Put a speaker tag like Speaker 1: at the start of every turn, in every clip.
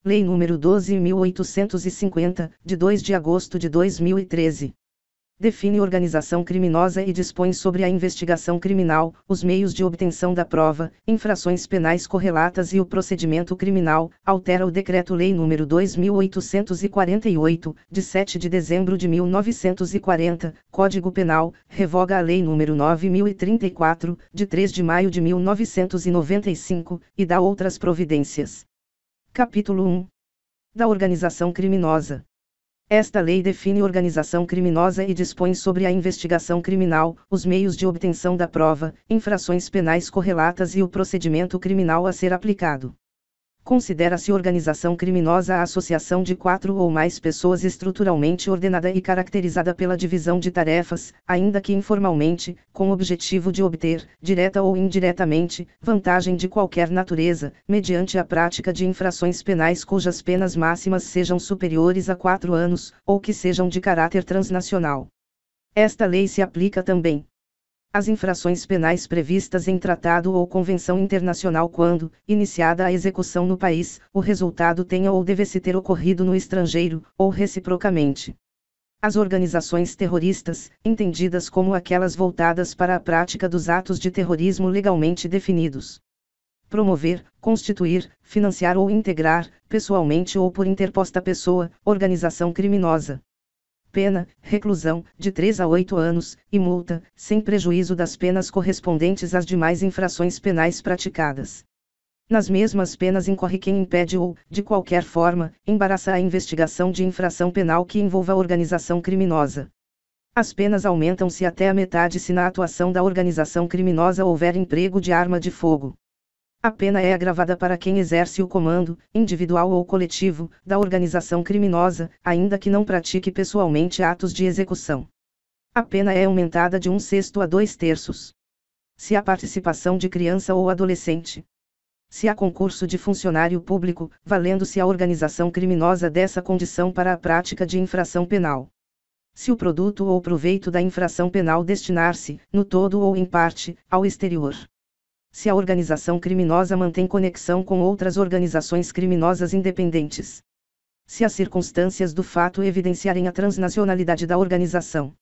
Speaker 1: Lei nº 12.850, de 2 de agosto de 2013. Define organização criminosa e dispõe sobre a investigação criminal, os meios de obtenção da prova, infrações penais correlatas e o procedimento criminal. Altera o Decreto-Lei nº 2.848, de 7 de dezembro de 1940, Código Penal, revoga a Lei nº 9.034, de 3 de maio de 1995, e dá outras providências. Capítulo 1. Da organização criminosa. Esta lei define organização criminosa e dispõe sobre a investigação criminal, os meios de obtenção da prova, infrações penais correlatas e o procedimento criminal a ser aplicado. Considera-se organização criminosa a associação de 4 ou mais pessoas estruturalmente ordenada e caracterizada pela divisão de tarefas, ainda que informalmente, com o objetivo de obter, direta ou indiretamente, vantagem de qualquer natureza, mediante a prática de infrações penais cujas penas máximas sejam superiores a 4 anos, ou que sejam de caráter transnacional. Esta lei se aplica também as infrações penais previstas em tratado ou convenção internacional quando, iniciada a execução no país, o resultado tenha ou devesse ter ocorrido no estrangeiro, ou reciprocamente. As organizações terroristas, entendidas como aquelas voltadas para a prática dos atos de terrorismo legalmente definidos. Promover, constituir, financiar ou integrar, pessoalmente ou por interposta pessoa, organização criminosa. Pena, reclusão, de 3 a 8 anos, e multa, sem prejuízo das penas correspondentes às demais infrações penais praticadas. Nas mesmas penas incorre quem impede ou, de qualquer forma, embaraça a investigação de infração penal que envolva organização criminosa. As penas aumentam-se até a metade se na atuação da organização criminosa houver emprego de arma de fogo. A pena é agravada para quem exerce o comando, individual ou coletivo, da organização criminosa, ainda que não pratique pessoalmente atos de execução. A pena é aumentada de 1/6 a 2/3. Se há participação de criança ou adolescente. Se há concurso de funcionário público, valendo-se a organização criminosa dessa condição para a prática de infração penal. Se o produto ou proveito da infração penal destinar-se, no todo ou em parte, ao exterior. Se a organização criminosa mantém conexão com outras organizações criminosas independentes. Se as circunstâncias do fato evidenciarem a transnacionalidade da organização.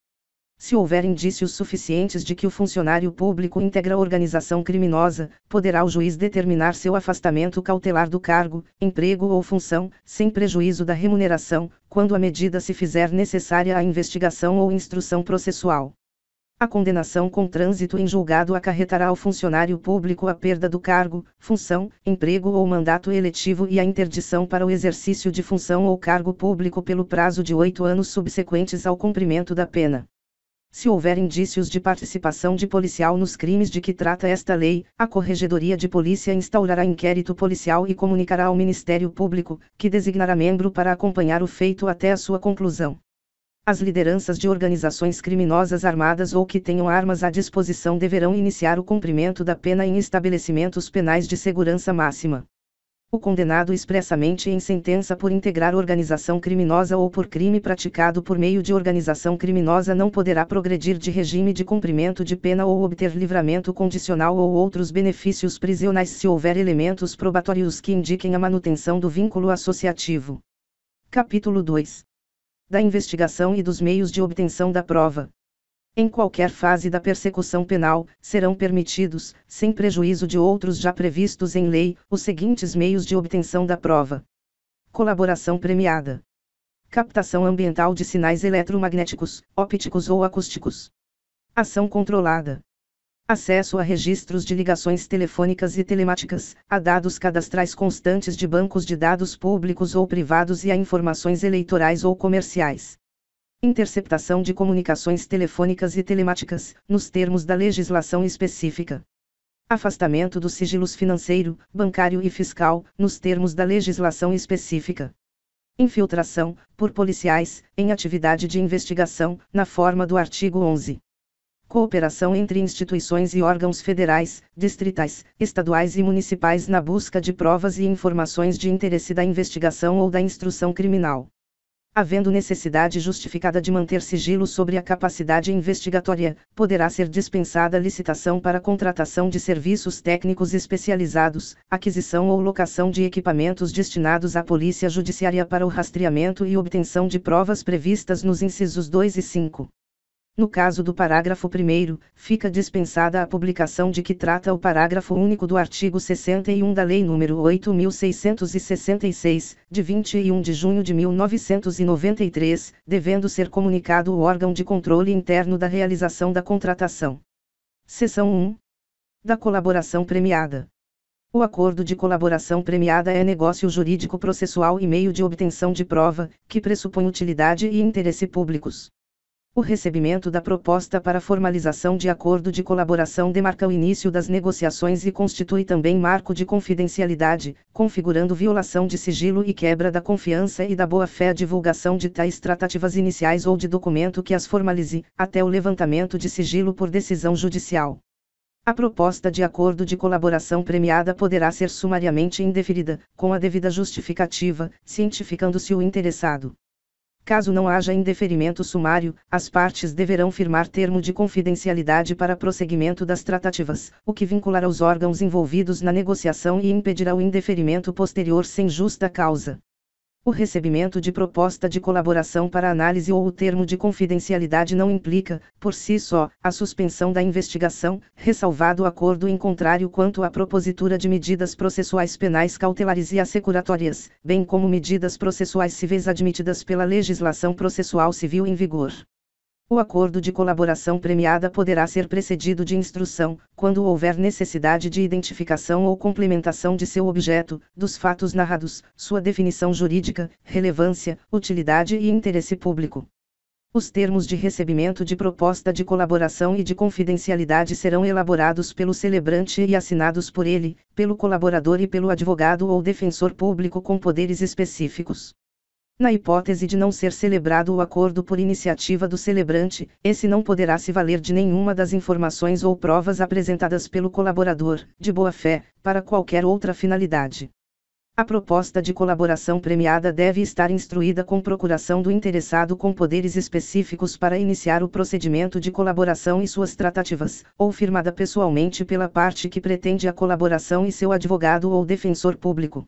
Speaker 1: Se houver indícios suficientes de que o funcionário público integra a organização criminosa, poderá o juiz determinar seu afastamento cautelar do cargo, emprego ou função, sem prejuízo da remuneração, quando a medida se fizer necessária à investigação ou instrução processual. A condenação com trânsito em julgado acarretará ao funcionário público a perda do cargo, função, emprego ou mandato eletivo e a interdição para o exercício de função ou cargo público pelo prazo de 8 anos subsequentes ao cumprimento da pena. Se houver indícios de participação de policial nos crimes de que trata esta lei, a Corregedoria de Polícia instaurará inquérito policial e comunicará ao Ministério Público, que designará membro para acompanhar o feito até a sua conclusão. As lideranças de organizações criminosas armadas ou que tenham armas à disposição deverão iniciar o cumprimento da pena em estabelecimentos penais de segurança máxima. O condenado expressamente em sentença por integrar organização criminosa ou por crime praticado por meio de organização criminosa não poderá progredir de regime de cumprimento de pena ou obter livramento condicional ou outros benefícios prisionais se houver elementos probatórios que indiquem a manutenção do vínculo associativo. Capítulo 2. Da investigação e dos meios de obtenção da prova. Em qualquer fase da persecução penal, serão permitidos, sem prejuízo de outros já previstos em lei, os seguintes meios de obtenção da prova: colaboração premiada, captação ambiental de sinais eletromagnéticos, ópticos ou acústicos, ação controlada, acesso a registros de ligações telefônicas e telemáticas, a dados cadastrais constantes de bancos de dados públicos ou privados e a informações eleitorais ou comerciais. Interceptação de comunicações telefônicas e telemáticas, nos termos da legislação específica. Afastamento dos sigilos financeiro, bancário e fiscal, nos termos da legislação específica. Infiltração, por policiais, em atividade de investigação, na forma do artigo 11. Cooperação entre instituições e órgãos federais, distritais, estaduais e municipais na busca de provas e informações de interesse da investigação ou da instrução criminal. Havendo necessidade justificada de manter sigilo sobre a capacidade investigatória, poderá ser dispensada a licitação para contratação de serviços técnicos especializados, aquisição ou locação de equipamentos destinados à Polícia Judiciária para o rastreamento e obtenção de provas previstas nos incisos 2 e 5. No caso do parágrafo 1º, fica dispensada a publicação de que trata o parágrafo único do artigo 61 da Lei nº 8.666, de 21 de junho de 1993, devendo ser comunicado ao órgão de controle interno da realização da contratação. Seção 1. Da colaboração premiada. O acordo de colaboração premiada é negócio jurídico processual e meio de obtenção de prova, que pressupõe utilidade e interesse públicos. O recebimento da proposta para formalização de acordo de colaboração demarca o início das negociações e constitui também marco de confidencialidade, configurando violação de sigilo e quebra da confiança e da boa-fé a divulgação de tais tratativas iniciais ou de documento que as formalize, até o levantamento de sigilo por decisão judicial. A proposta de acordo de colaboração premiada poderá ser sumariamente indeferida, com a devida justificativa, cientificando-se o interessado. Caso não haja indeferimento sumário, as partes deverão firmar termo de confidencialidade para prosseguimento das tratativas, o que vinculará os órgãos envolvidos na negociação e impedirá o indeferimento posterior sem justa causa. O recebimento de proposta de colaboração para análise ou o termo de confidencialidade não implica, por si só, a suspensão da investigação, ressalvado o acordo em contrário quanto à propositura de medidas processuais penais cautelares e assecuratórias, bem como medidas processuais civis admitidas pela legislação processual civil em vigor. O acordo de colaboração premiada poderá ser precedido de instrução, quando houver necessidade de identificação ou complementação de seu objeto, dos fatos narrados, sua definição jurídica, relevância, utilidade e interesse público. Os termos de recebimento de proposta de colaboração e de confidencialidade serão elaborados pelo celebrante e assinados por ele, pelo colaborador e pelo advogado ou defensor público com poderes específicos. Na hipótese de não ser celebrado o acordo por iniciativa do celebrante, esse não poderá se valer de nenhuma das informações ou provas apresentadas pelo colaborador, de boa-fé, para qualquer outra finalidade. A proposta de colaboração premiada deve estar instruída com procuração do interessado com poderes específicos para iniciar o procedimento de colaboração e suas tratativas, ou firmada pessoalmente pela parte que pretende a colaboração e seu advogado ou defensor público.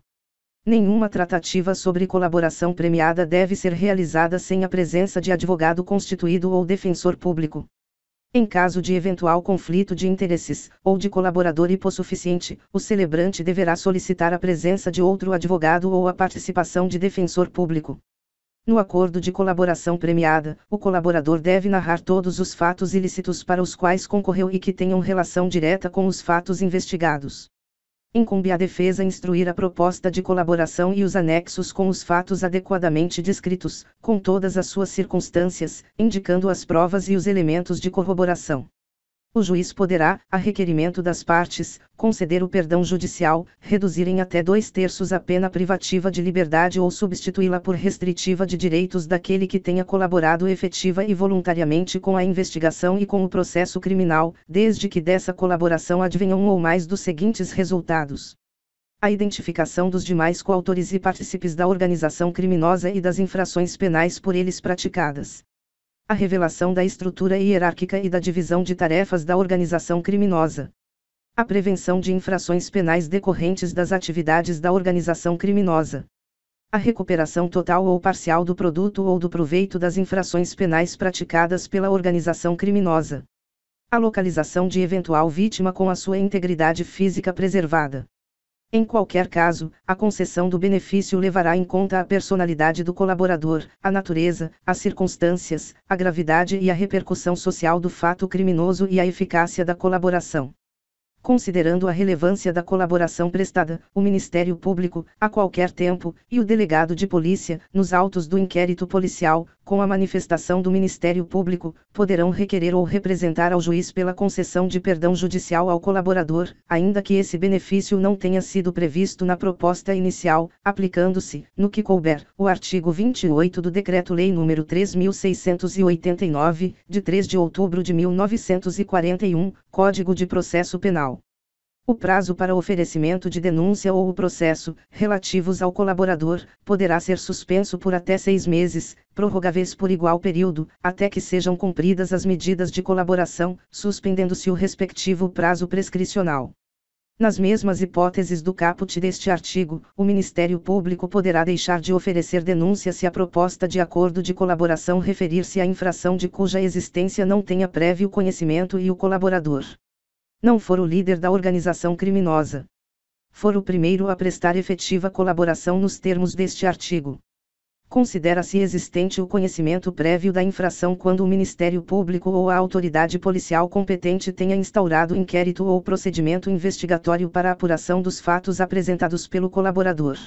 Speaker 1: Nenhuma tratativa sobre colaboração premiada deve ser realizada sem a presença de advogado constituído ou defensor público. Em caso de eventual conflito de interesses, ou de colaborador hipossuficiente, o celebrante deverá solicitar a presença de outro advogado ou a participação de defensor público. No acordo de colaboração premiada, o colaborador deve narrar todos os fatos ilícitos para os quais concorreu e que tenham relação direta com os fatos investigados. Incumbe à defesa instruir a proposta de colaboração e os anexos com os fatos adequadamente descritos, com todas as suas circunstâncias, indicando as provas e os elementos de corroboração. O juiz poderá, a requerimento das partes, conceder o perdão judicial, reduzir em até 2/3 a pena privativa de liberdade ou substituí-la por restritiva de direitos daquele que tenha colaborado efetiva e voluntariamente com a investigação e com o processo criminal, desde que dessa colaboração advenham um ou mais dos seguintes resultados: a identificação dos demais coautores e partícipes da organização criminosa e das infrações penais por eles praticadas. A revelação da estrutura hierárquica e da divisão de tarefas da organização criminosa. A prevenção de infrações penais decorrentes das atividades da organização criminosa. A recuperação total ou parcial do produto ou do proveito das infrações penais praticadas pela organização criminosa. A localização de eventual vítima com a sua integridade física preservada. Em qualquer caso, a concessão do benefício levará em conta a personalidade do colaborador, a natureza, as circunstâncias, a gravidade e a repercussão social do fato criminoso e a eficácia da colaboração. Considerando a relevância da colaboração prestada, o Ministério Público, a qualquer tempo, e o delegado de polícia, nos autos do inquérito policial, com a manifestação do Ministério Público, poderão requerer ou representar ao juiz pela concessão de perdão judicial ao colaborador, ainda que esse benefício não tenha sido previsto na proposta inicial, aplicando-se, no que couber, o artigo 28 do Decreto-Lei nº 3.689, de 3 de outubro de 1941, Código de Processo Penal. O prazo para oferecimento de denúncia ou o processo, relativos ao colaborador, poderá ser suspenso por até 6 meses, prorrogáveis por igual período, até que sejam cumpridas as medidas de colaboração, suspendendo-se o respectivo prazo prescricional. Nas mesmas hipóteses do caput deste artigo, o Ministério Público poderá deixar de oferecer denúncia se a proposta de acordo de colaboração referir-se à infração de cuja existência não tenha prévio conhecimento e o colaborador não for o líder da organização criminosa, for o primeiro a prestar efetiva colaboração nos termos deste artigo. Considera-se existente o conhecimento prévio da infração quando o Ministério Público ou a autoridade policial competente tenha instaurado inquérito ou procedimento investigatório para a apuração dos fatos apresentados pelo colaborador.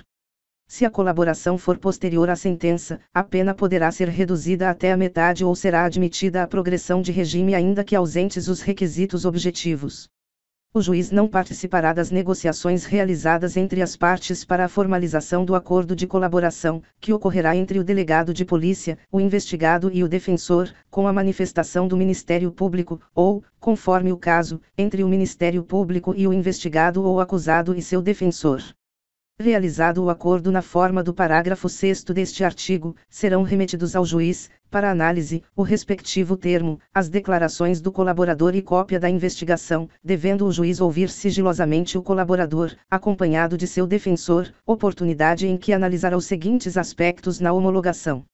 Speaker 1: Se a colaboração for posterior à sentença, a pena poderá ser reduzida até a metade ou será admitida a progressão de regime ainda que ausentes os requisitos objetivos. O juiz não participará das negociações realizadas entre as partes para a formalização do acordo de colaboração, que ocorrerá entre o delegado de polícia, o investigado e o defensor, com a manifestação do Ministério Público, ou, conforme o caso, entre o Ministério Público e o investigado ou acusado e seu defensor. Realizado o acordo na forma do parágrafo 6º deste artigo, serão remetidos ao juiz, para análise, o respectivo termo, as declarações do colaborador e cópia da investigação, devendo o juiz ouvir sigilosamente o colaborador, acompanhado de seu defensor, oportunidade em que analisará os seguintes aspectos na homologação: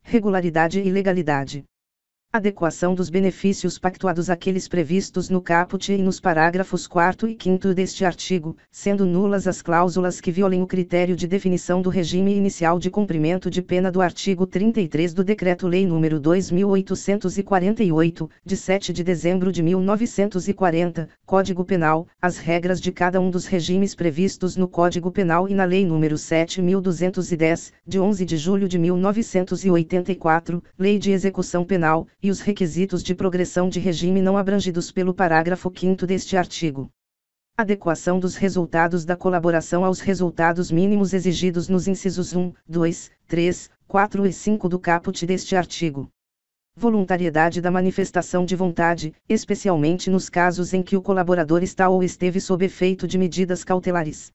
Speaker 1: regularidade e legalidade. Adequação dos benefícios pactuados àqueles previstos no caput e nos parágrafos 4º e 5º deste artigo, sendo nulas as cláusulas que violem o critério de definição do regime inicial de cumprimento de pena do artigo 33 do Decreto-Lei nº 2.848, de 7 de dezembro de 1940, Código Penal, as regras de cada um dos regimes previstos no Código Penal e na Lei nº 7.210, de 11 de julho de 1984, Lei de Execução Penal, e os requisitos de progressão de regime não abrangidos pelo parágrafo 5º deste artigo. Adequação dos resultados da colaboração aos resultados mínimos exigidos nos incisos 1, 2, 3, 4 e 5 do caput deste artigo. Voluntariedade da manifestação de vontade, especialmente nos casos em que o colaborador está ou esteve sob efeito de medidas cautelares.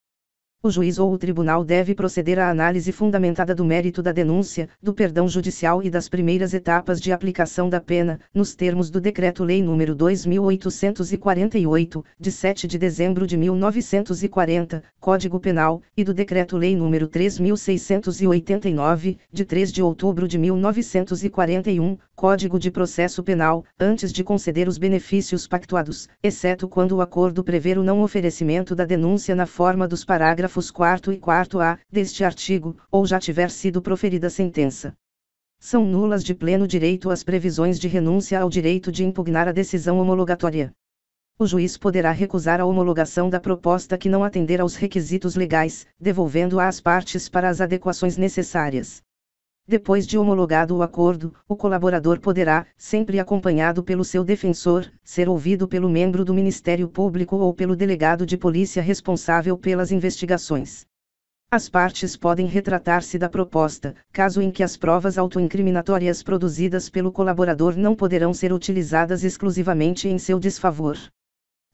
Speaker 1: O juiz ou o tribunal deve proceder à análise fundamentada do mérito da denúncia, do perdão judicial e das primeiras etapas de aplicação da pena, nos termos do Decreto-Lei nº 2.848, de 7 de dezembro de 1940, Código Penal, e do Decreto-Lei nº 3.689, de 3 de outubro de 1941, Código de Processo Penal, antes de conceder os benefícios pactuados, exceto quando o acordo prever o não oferecimento da denúncia na forma dos parágrafos 4º e 4º-A, deste artigo, ou já tiver sido proferida sentença. São nulas de pleno direito as previsões de renúncia ao direito de impugnar a decisão homologatória. O juiz poderá recusar a homologação da proposta que não atender aos requisitos legais, devolvendo-a às partes para as adequações necessárias. Depois de homologado o acordo, o colaborador poderá, sempre acompanhado pelo seu defensor, ser ouvido pelo membro do Ministério Público ou pelo delegado de polícia responsável pelas investigações. As partes podem retratar-se da proposta, caso em que as provas autoincriminatórias produzidas pelo colaborador não poderão ser utilizadas exclusivamente em seu desfavor.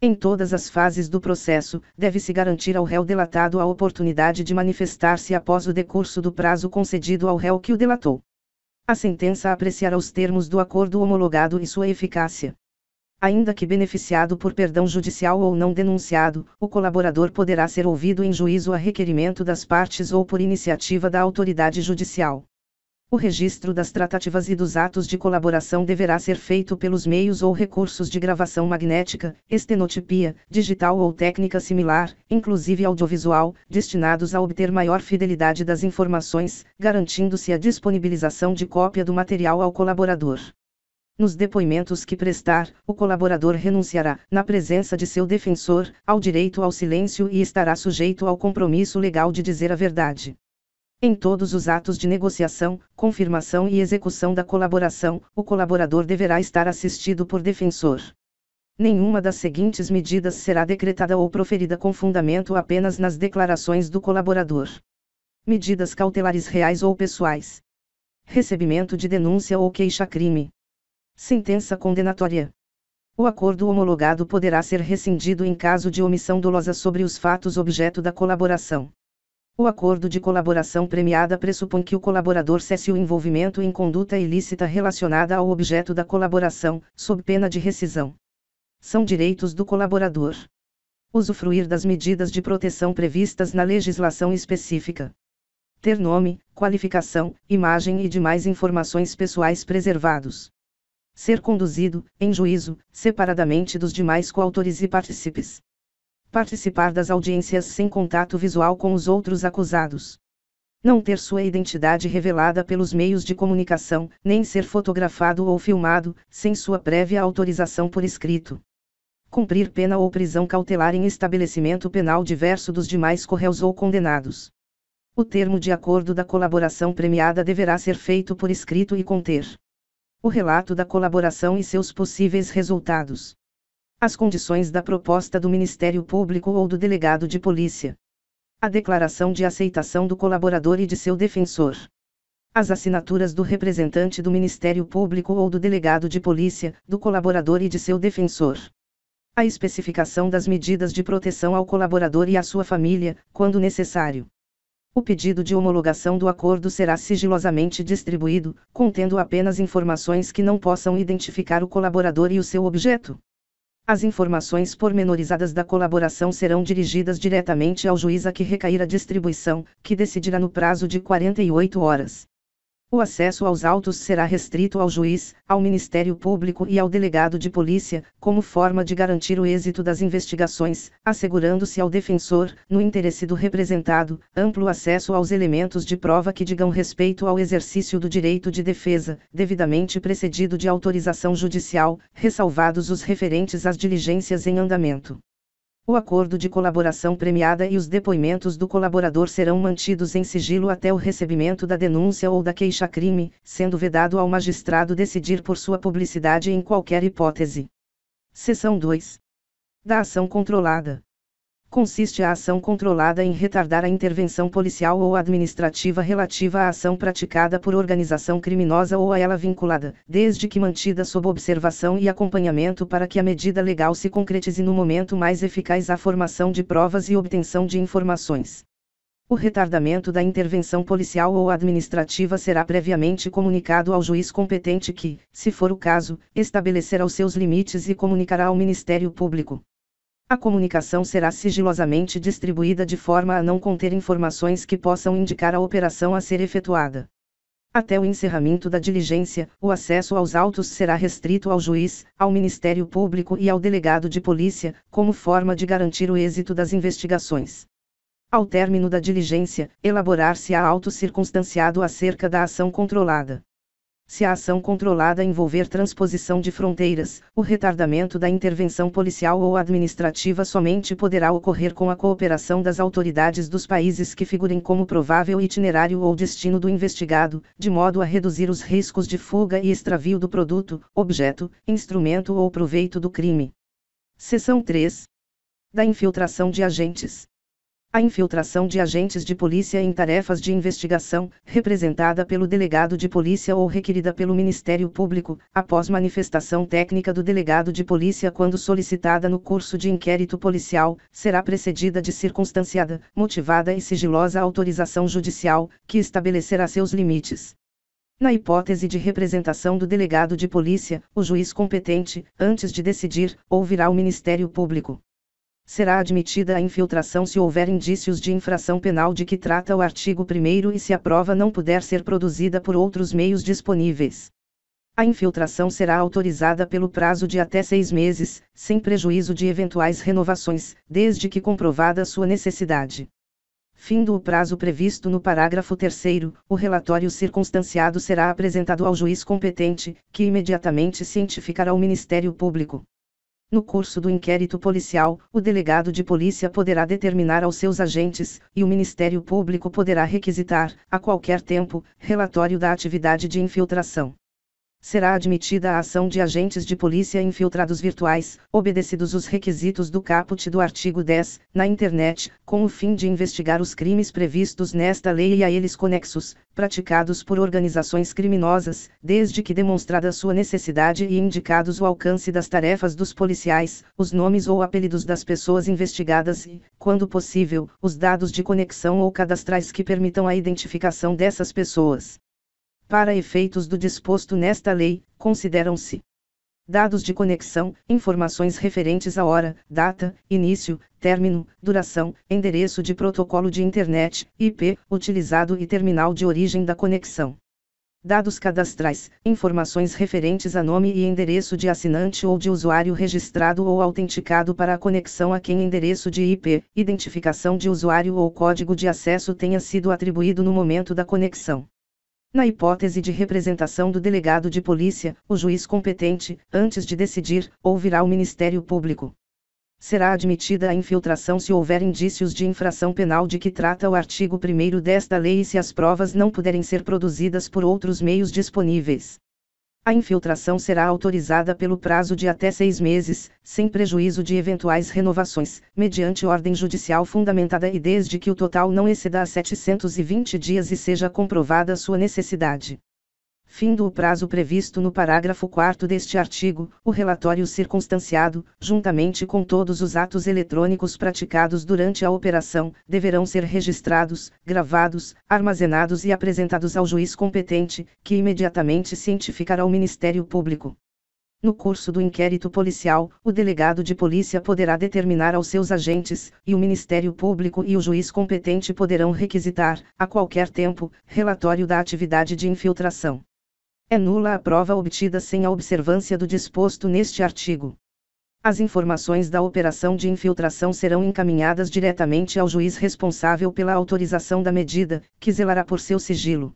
Speaker 1: Em todas as fases do processo, deve-se garantir ao réu delatado a oportunidade de manifestar-se após o decurso do prazo concedido ao réu que o delatou. A sentença apreciará os termos do acordo homologado e sua eficácia. Ainda que beneficiado por perdão judicial ou não denunciado, o colaborador poderá ser ouvido em juízo a requerimento das partes ou por iniciativa da autoridade judicial. O registro das tratativas e dos atos de colaboração deverá ser feito pelos meios ou recursos de gravação magnética, estenotipia, digital ou técnica similar, inclusive audiovisual, destinados a obter maior fidelidade das informações, garantindo-se a disponibilização de cópia do material ao colaborador. Nos depoimentos que prestar, o colaborador renunciará, na presença de seu defensor, ao direito ao silêncio e estará sujeito ao compromisso legal de dizer a verdade. Em todos os atos de negociação, confirmação e execução da colaboração, o colaborador deverá estar assistido por defensor. Nenhuma das seguintes medidas será decretada ou proferida com fundamento apenas nas declarações do colaborador: medidas cautelares reais ou pessoais, recebimento de denúncia ou queixa-crime, sentença condenatória, O acordo homologado poderá ser rescindido em caso de omissão dolosa sobre os fatos objeto da colaboração. O acordo de colaboração premiada pressupõe que o colaborador cesse o envolvimento em conduta ilícita relacionada ao objeto da colaboração, sob pena de rescisão. São direitos do colaborador: usufruir das medidas de proteção previstas na legislação específica, ter nome, qualificação, imagem e demais informações pessoais preservados, ser conduzido, em juízo, separadamente dos demais coautores e partícipes, participar das audiências sem contato visual com os outros acusados, não ter sua identidade revelada pelos meios de comunicação, nem ser fotografado ou filmado, sem sua prévia autorização por escrito, cumprir pena ou prisão cautelar em estabelecimento penal diverso dos demais corréus ou condenados. O termo de acordo da colaboração premiada deverá ser feito por escrito e conter o relato da colaboração e seus possíveis resultados, as condições da proposta do Ministério Público ou do delegado de polícia, a declaração de aceitação do colaborador e de seu defensor, as assinaturas do representante do Ministério Público ou do delegado de polícia, do colaborador e de seu defensor, a especificação das medidas de proteção ao colaborador e à sua família, quando necessário. O pedido de homologação do acordo será sigilosamente distribuído, contendo apenas informações que não possam identificar o colaborador e o seu objeto. As informações pormenorizadas da colaboração serão dirigidas diretamente ao juiz a que recair a distribuição, que decidirá no prazo de 48 horas. O acesso aos autos será restrito ao juiz, ao Ministério Público e ao delegado de polícia, como forma de garantir o êxito das investigações, assegurando-se ao defensor, no interesse do representado, amplo acesso aos elementos de prova que digam respeito ao exercício do direito de defesa, devidamente precedido de autorização judicial, ressalvados os referentes às diligências em andamento. O acordo de colaboração premiada e os depoimentos do colaborador serão mantidos em sigilo até o recebimento da denúncia ou da queixa-crime, sendo vedado ao magistrado decidir por sua publicidade em qualquer hipótese. Seção 2. Da ação controlada. Consiste a ação controlada em retardar a intervenção policial ou administrativa relativa à ação praticada por organização criminosa ou a ela vinculada, desde que mantida sob observação e acompanhamento para que a medida legal se concretize no momento mais eficaz à formação de provas e obtenção de informações. O retardamento da intervenção policial ou administrativa será previamente comunicado ao juiz competente que, se for o caso, estabelecerá os seus limites e comunicará ao Ministério Público. A comunicação será sigilosamente distribuída de forma a não conter informações que possam indicar a operação a ser efetuada. Até o encerramento da diligência, o acesso aos autos será restrito ao juiz, ao Ministério Público e ao delegado de polícia, como forma de garantir o êxito das investigações. Ao término da diligência, elaborar-se-á auto circunstanciado acerca da ação controlada. Se a ação controlada envolver transposição de fronteiras, o retardamento da intervenção policial ou administrativa somente poderá ocorrer com a cooperação das autoridades dos países que figurem como provável itinerário ou destino do investigado, de modo a reduzir os riscos de fuga e extravio do produto, objeto, instrumento ou proveito do crime. Seção 3. Da infiltração de agentes. A infiltração de agentes de polícia em tarefas de investigação, representada pelo delegado de polícia ou requerida pelo Ministério Público, após manifestação técnica do delegado de polícia quando solicitada no curso de inquérito policial, será precedida de circunstanciada, motivada e sigilosa autorização judicial, que estabelecerá seus limites. Na hipótese de representação do delegado de polícia, o juiz competente, antes de decidir, ouvirá o Ministério Público. Será admitida a infiltração se houver indícios de infração penal de que trata o artigo 1º e se a prova não puder ser produzida por outros meios disponíveis. A infiltração será autorizada pelo prazo de até 6 meses, sem prejuízo de eventuais renovações, desde que comprovada sua necessidade. Findo o prazo previsto no parágrafo 3º, o relatório circunstanciado será apresentado ao juiz competente, que imediatamente cientificará o Ministério Público. No curso do inquérito policial, o delegado de polícia poderá determinar aos seus agentes, e o Ministério Público poderá requisitar, a qualquer tempo, relatório da atividade de infiltração. Será admitida a ação de agentes de polícia infiltrados virtuais, obedecidos os requisitos do caput do artigo 10, na internet, com o fim de investigar os crimes previstos nesta lei e a eles conexos, praticados por organizações criminosas, desde que demonstrada sua necessidade e indicados o alcance das tarefas dos policiais, os nomes ou apelidos das pessoas investigadas e, quando possível, os dados de conexão ou cadastrais que permitam a identificação dessas pessoas. Para efeitos do disposto nesta lei, consideram-se dados de conexão, informações referentes à hora, data, início, término, duração, endereço de protocolo de Internet, IP, utilizado e terminal de origem da conexão. Dados cadastrais, informações referentes a nome e endereço de assinante ou de usuário registrado ou autenticado para a conexão a quem endereço de IP, identificação de usuário ou código de acesso tenha sido atribuído no momento da conexão. Na hipótese de representação do delegado de polícia, o juiz competente, antes de decidir, ouvirá o Ministério Público. Será admitida a infiltração se houver indícios de infração penal de que trata o artigo 1º desta lei e se as provas não puderem ser produzidas por outros meios disponíveis. A infiltração será autorizada pelo prazo de até 6 meses, sem prejuízo de eventuais renovações, mediante ordem judicial fundamentada e desde que o total não exceda a 720 dias e seja comprovada sua necessidade. Findo o prazo previsto no parágrafo 4º deste artigo, o relatório circunstanciado, juntamente com todos os atos eletrônicos praticados durante a operação, deverão ser registrados, gravados, armazenados e apresentados ao juiz competente, que imediatamente cientificará o Ministério Público. No curso do inquérito policial, o delegado de polícia poderá determinar aos seus agentes, e o Ministério Público e o juiz competente poderão requisitar, a qualquer tempo, relatório da atividade de infiltração. É nula a prova obtida sem a observância do disposto neste artigo. As informações da operação de infiltração serão encaminhadas diretamente ao juiz responsável pela autorização da medida, que zelará por seu sigilo.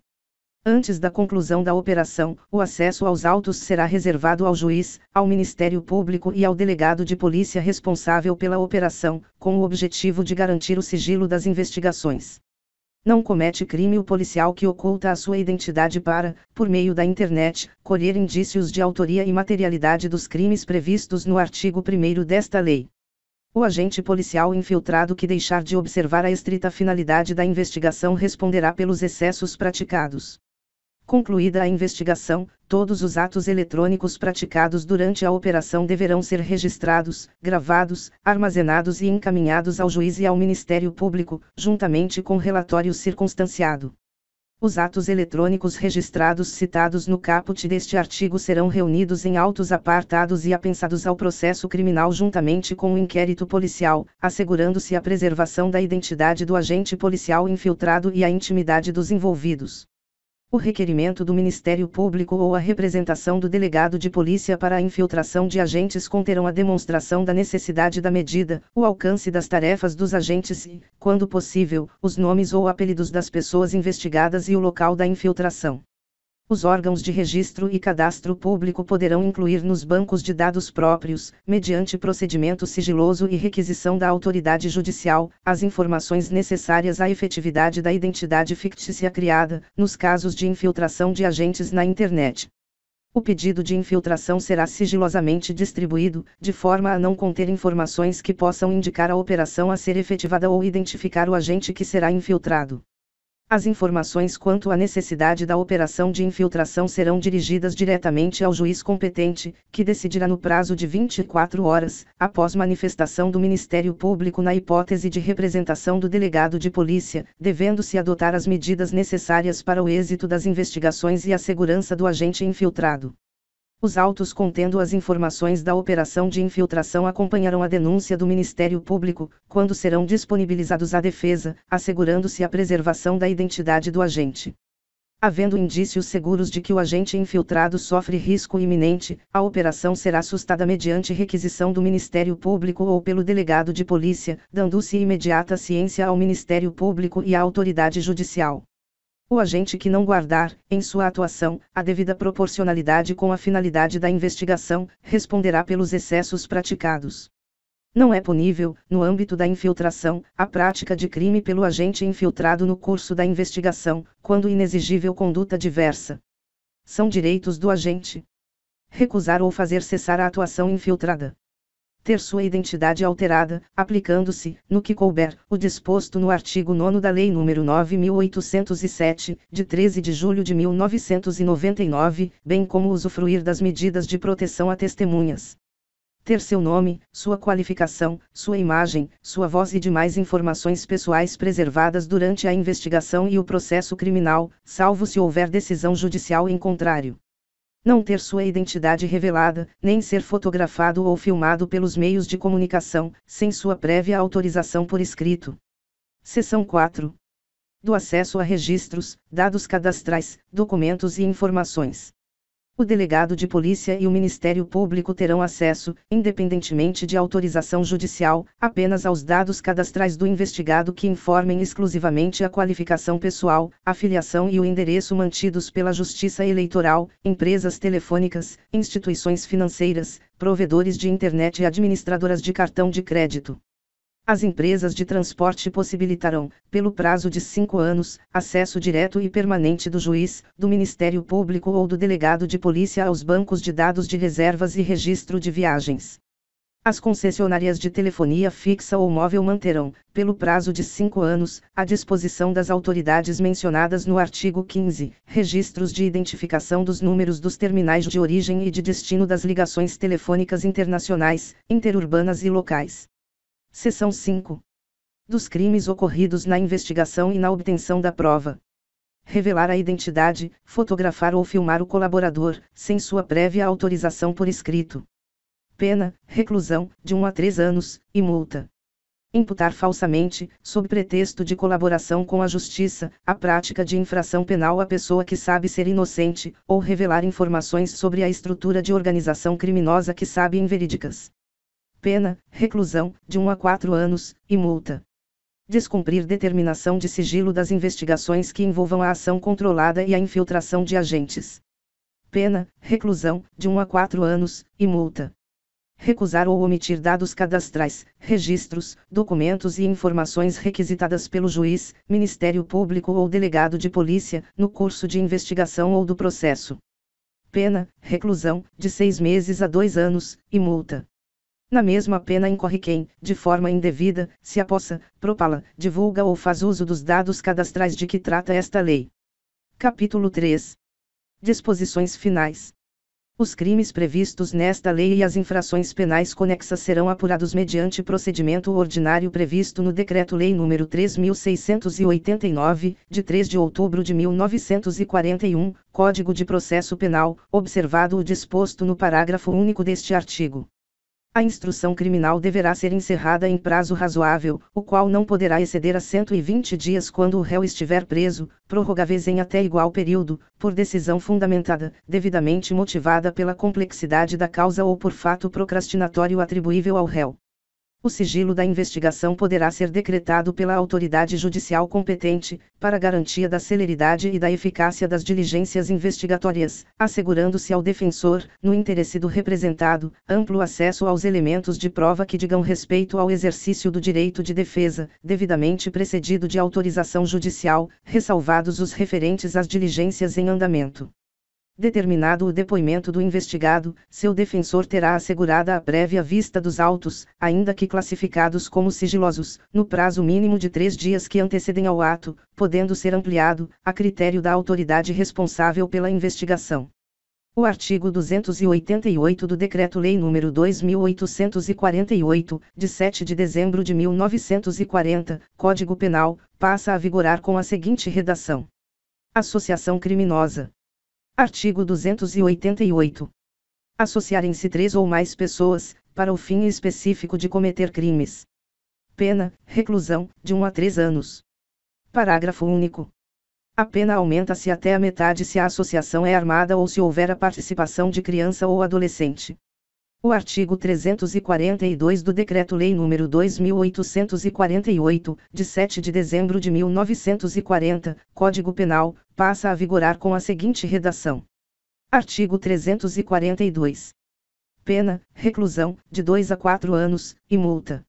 Speaker 1: Antes da conclusão da operação, o acesso aos autos será reservado ao juiz, ao Ministério Público e ao delegado de polícia responsável pela operação, com o objetivo de garantir o sigilo das investigações. Não comete crime o policial que oculta a sua identidade para, por meio da internet, colher indícios de autoria e materialidade dos crimes previstos no artigo 1º desta lei. O agente policial infiltrado que deixar de observar a estrita finalidade da investigação responderá pelos excessos praticados. Concluída a investigação, todos os atos eletrônicos praticados durante a operação deverão ser registrados, gravados, armazenados e encaminhados ao juiz e ao Ministério Público, juntamente com relatório circunstanciado. Os atos eletrônicos registrados citados no caput deste artigo serão reunidos em autos apartados e apensados ao processo criminal juntamente com o inquérito policial, assegurando-se a preservação da identidade do agente policial infiltrado e a intimidade dos envolvidos. O requerimento do Ministério Público ou a representação do delegado de polícia para a infiltração de agentes conterão a demonstração da necessidade da medida, o alcance das tarefas dos agentes e, quando possível, os nomes ou apelidos das pessoas investigadas e o local da infiltração. Os órgãos de registro e cadastro público poderão incluir nos bancos de dados próprios, mediante procedimento sigiloso e requisição da autoridade judicial, as informações necessárias à efetividade da identidade fictícia criada, nos casos de infiltração de agentes na internet. O pedido de infiltração será sigilosamente distribuído, de forma a não conter informações que possam indicar a operação a ser efetivada ou identificar o agente que será infiltrado. As informações quanto à necessidade da operação de infiltração serão dirigidas diretamente ao juiz competente, que decidirá no prazo de 24 horas, após manifestação do Ministério Público na hipótese de representação do delegado de polícia, devendo-se adotar as medidas necessárias para o êxito das investigações e a segurança do agente infiltrado. Os autos contendo as informações da operação de infiltração acompanharão a denúncia do Ministério Público, quando serão disponibilizados à defesa, assegurando-se a preservação da identidade do agente. Havendo indícios seguros de que o agente infiltrado sofre risco iminente, a operação será sustada mediante requisição do Ministério Público ou pelo delegado de polícia, dando-se imediata ciência ao Ministério Público e à autoridade judicial. O agente que não guardar, em sua atuação, a devida proporcionalidade com a finalidade da investigação, responderá pelos excessos praticados. Não é punível, no âmbito da infiltração, a prática de crime pelo agente infiltrado no curso da investigação, quando inexigível conduta diversa. são direitos do agente. Recusar ou fazer cessar a atuação infiltrada. Ter sua identidade alterada, aplicando-se, no que couber, o disposto no artigo 9º da Lei nº 9.807, de 13 de julho de 1999, bem como usufruir das medidas de proteção a testemunhas. Ter seu nome, sua qualificação, sua imagem, sua voz e demais informações pessoais preservadas durante a investigação e o processo criminal, salvo se houver decisão judicial em contrário. Não ter sua identidade revelada, nem ser fotografado ou filmado pelos meios de comunicação, sem sua prévia autorização por escrito. Seção 4. Do acesso a registros, dados cadastrais, documentos e informações. O delegado de polícia e o Ministério Público terão acesso, independentemente de autorização judicial, apenas aos dados cadastrais do investigado que informem exclusivamente a qualificação pessoal, a filiação e o endereço mantidos pela Justiça Eleitoral, empresas telefônicas, instituições financeiras, provedores de internet e administradoras de cartão de crédito. As empresas de transporte possibilitarão, pelo prazo de 5 anos, acesso direto e permanente do juiz, do Ministério Público ou do delegado de polícia aos bancos de dados de reservas e registro de viagens. As concessionárias de telefonia fixa ou móvel manterão, pelo prazo de 5 anos, à disposição das autoridades mencionadas no artigo 15, registros de identificação dos números dos terminais de origem e de destino das ligações telefônicas internacionais, interurbanas e locais. Seção 5. Dos crimes ocorridos na investigação e na obtenção da prova. Revelar a identidade, fotografar ou filmar o colaborador, sem sua prévia autorização por escrito. Pena, reclusão, de 1 a 3 anos, e multa. Imputar falsamente, sob pretexto de colaboração com a justiça, a prática de infração penal à pessoa que sabe ser inocente, ou revelar informações sobre a estrutura de organização criminosa que sabe inverídicas. Pena, reclusão, de 1 a 4 anos, e multa. Descumprir determinação de sigilo das investigações que envolvam a ação controlada e a infiltração de agentes. Pena, reclusão, de 1 a 4 anos, e multa. Recusar ou omitir dados cadastrais, registros, documentos e informações requisitadas pelo juiz, Ministério Público ou delegado de polícia, no curso de investigação ou do processo. Pena, reclusão, de 6 meses a 2 anos, e multa. Na mesma pena incorre quem, de forma indevida, se apossa, propala, divulga ou faz uso dos dados cadastrais de que trata esta lei. Capítulo 3. Disposições finais. Os crimes previstos nesta lei e as infrações penais conexas serão apurados mediante procedimento ordinário previsto no Decreto-Lei nº 3.689, de 3 de outubro de 1941, Código de Processo Penal, observado o disposto no parágrafo único deste artigo. A instrução criminal deverá ser encerrada em prazo razoável, o qual não poderá exceder a 120 dias quando o réu estiver preso, prorrogáveis em até igual período, por decisão fundamentada, devidamente motivada pela complexidade da causa ou por fato procrastinatório atribuível ao réu. O sigilo da investigação poderá ser decretado pela autoridade judicial competente, para garantia da celeridade e da eficácia das diligências investigatórias, assegurando-se ao defensor, no interesse do representado, amplo acesso aos elementos de prova que digam respeito ao exercício do direito de defesa, devidamente precedido de autorização judicial, ressalvados os referentes às diligências em andamento. Determinado o depoimento do investigado, seu defensor terá assegurada a prévia vista dos autos, ainda que classificados como sigilosos, no prazo mínimo de 3 dias que antecedem ao ato, podendo ser ampliado, a critério da autoridade responsável pela investigação. O artigo 288 do Decreto-Lei nº 2.848, de 7 de dezembro de 1940, Código Penal, passa a vigorar com a seguinte redação: Associação criminosa. Artigo 288. Associarem-se 3 ou mais pessoas, para o fim específico de cometer crimes. Pena, reclusão, de 1 a 3 anos. Parágrafo único. A pena aumenta-se até a metade se a associação é armada ou se houver a participação de criança ou adolescente. O artigo 342 do Decreto-Lei nº 2.848, de 7 de dezembro de 1940, Código Penal, passa a vigorar com a seguinte redação. Artigo 342. Pena, reclusão, de 2 a 4 anos, e multa.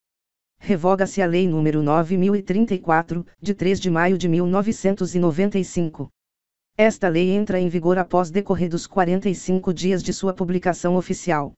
Speaker 1: Revoga-se a Lei nº 9.034, de 3 de maio de 1995. Esta lei entra em vigor após decorridos 45 dias de sua publicação oficial.